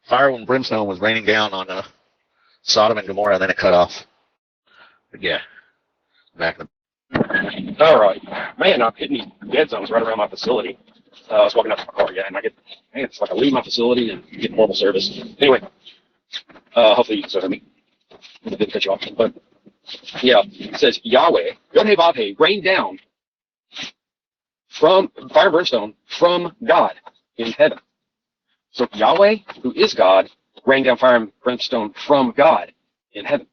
Fire and brimstone was raining down on Sodom and Gomorrah, and then it cut off. But yeah, back in All right. Man, I'm hitting these dead zones right around my facility. I was walking up to my car, yeah, and it's like I leave my facility and get horrible service. Anyway, hopefully you can still hear me. I didn't cut you off. But yeah, it says Yahweh, Yod-Heh-Vav-Heh, rained down from fire and brimstone from God in heaven. So Yahweh, who is God, rained down fire and brimstone from God in heaven.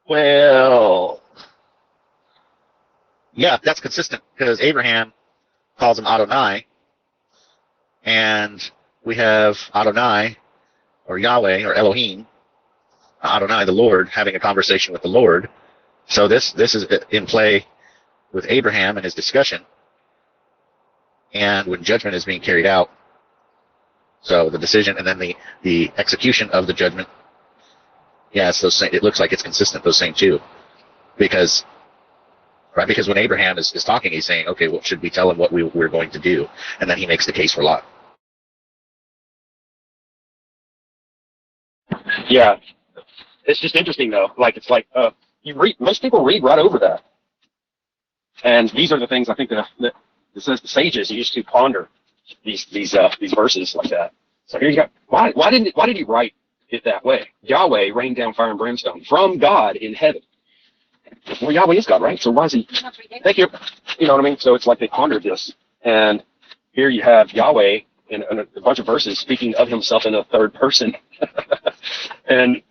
Well, yeah, that's consistent because Abraham calls him Adonai, and we have Adonai or Yahweh or Elohim, Adonai, the Lord, having a conversation with the Lord. So this is in play with Abraham and his discussion, and when judgment is being carried out. So the decision and then the execution of the judgment. Yeah, it's those same, it looks like it's consistent, those same two. Because when Abraham is talking, he's saying, okay, well, should we tell him what we're going to do? And then he makes the case for Lot. Yeah, it's just interesting though. It's like most people read right over that, and these are the things I think that it says the sages used to ponder these verses like that. So here you go. Why did he write it that way? Yahweh rained down fire and brimstone from God in heaven. Well, Yahweh is God, right? So why is he? Thank you. You know what I mean? So it's like they pondered this, and here you have Yahweh in a bunch of verses speaking of himself in a third person. And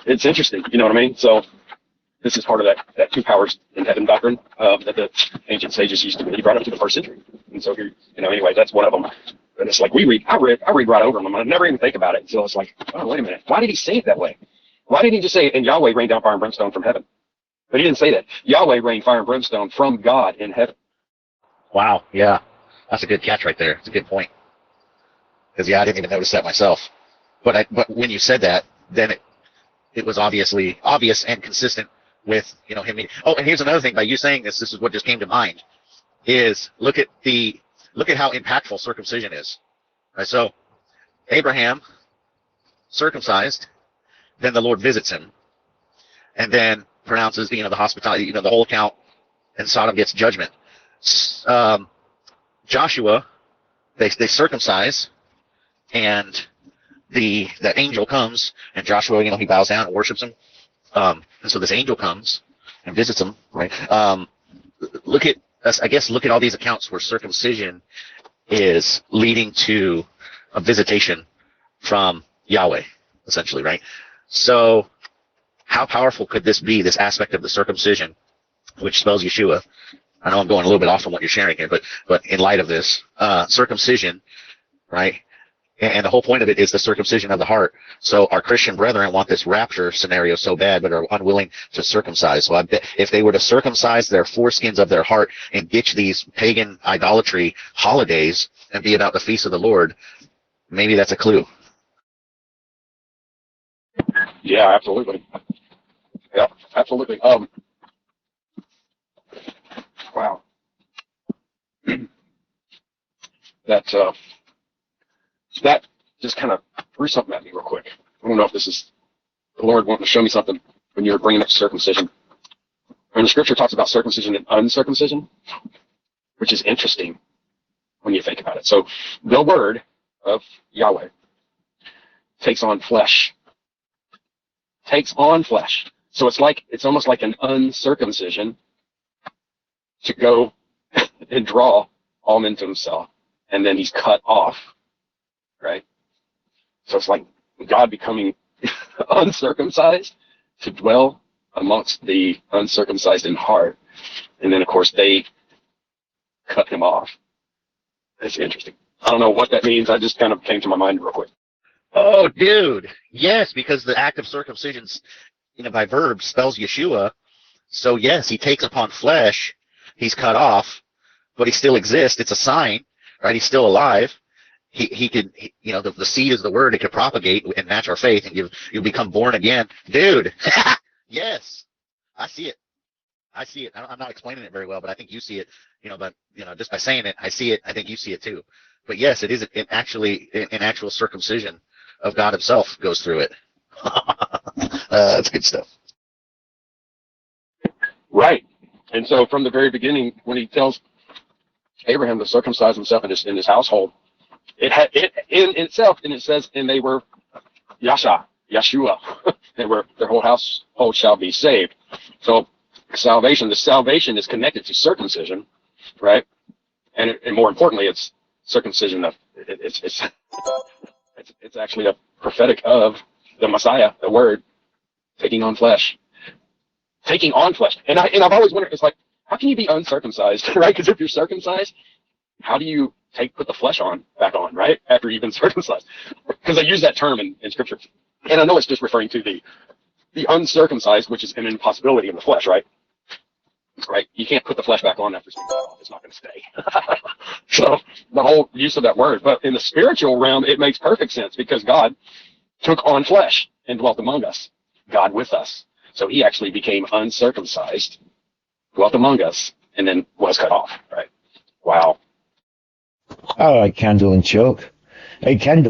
it's interesting, you know what I mean? So this is part of that two powers in heaven doctrine that the ancient sages used to believe right up to the first century. And so here, anyway, that's one of them. And it's like I read right over them. I never even think about it. So it's like, oh, wait a minute. Why did he say it that way? Why didn't he just say, and Yahweh rained down fire and brimstone from heaven? But he didn't say that. Yahweh rained fire and brimstone from God in heaven. Wow, yeah. That's a good catch right there. It's a good point. Because, yeah, I didn't even notice that myself. But when you said that, then it was obvious and consistent with, him. Oh, and here's another thing. By you saying this is what just came to mind, is look at how impactful circumcision is. Right? So Abraham circumcised, then the Lord visits him, and then pronounces, the hospitality, the whole account, and Sodom gets judgment. Joshua, they circumcise, and the angel comes, and Joshua, he bows down and worships him. And so this angel comes and visits him, right? Look at all these accounts where circumcision is leading to a visitation from Yahweh, essentially, right? So how powerful could this be, this aspect of the circumcision, which spells Yeshua? I know I'm going a little bit off from what you're sharing here, but in light of this, circumcision, right? And the whole point of it is the circumcision of the heart. So our Christian brethren want this rapture scenario so bad, but are unwilling to circumcise. So I bet if they were to circumcise their foreskins of their heart and ditch these pagan idolatry holidays and be about the feast of the Lord, maybe that's a clue. Yeah, absolutely. Yeah, absolutely. Wow. That just kind of threw something at me real quick. I don't know if this is the Lord wanting to show me something when you were bringing up circumcision. And the scripture talks about circumcision and uncircumcision, which is interesting when you think about it. So the word of Yahweh takes on flesh. So it's almost like an uncircumcision to go and draw all men to himself, and then he's cut off, right? So it's like God becoming uncircumcised to dwell amongst the uncircumcised in heart, and then of course they cut him off. It's interesting. I don't know what that means. I just kind of came to my mind real quick. Oh, dude, yes, because the act of circumcision, by verb, spells Yeshua. So yes, he takes upon flesh. He's cut off, but he still exists. It's a sign, right? He's still alive. He could, the seed is the word. It could propagate and match our faith, and you'll become born again, dude. Yes, I see it. I'm not explaining it very well, but I think you see it. But just by saying it, I see it. I think you see it too. But yes, it is an actual circumcision of God Himself goes through it. That's good stuff. Right. And so from the very beginning, when he tells Abraham to circumcise himself in his household, it had it in itself, and it says, and they were Yeshua, and where their whole household shall be saved. So the salvation is connected to circumcision, right? And more importantly, it's circumcision of it's actually a prophetic of the Messiah, the Word taking on flesh. And I've always wondered, it's like, how can you be uncircumcised, right? Because if you're circumcised, how do you put the flesh back on, right? After you've been circumcised. Because I use that term in scripture. And I know it's just referring to the uncircumcised, which is an impossibility in the flesh, right? Right? You can't put the flesh back on after it's been cut off. It's not going to stay. So the whole use of that word. But in the spiritual realm, it makes perfect sense because God took on flesh and dwelt among us. God with us. So he actually became uncircumcised, dwelt among us, and then was cut off, right? Wow. I like candle and choke. Hey, candle.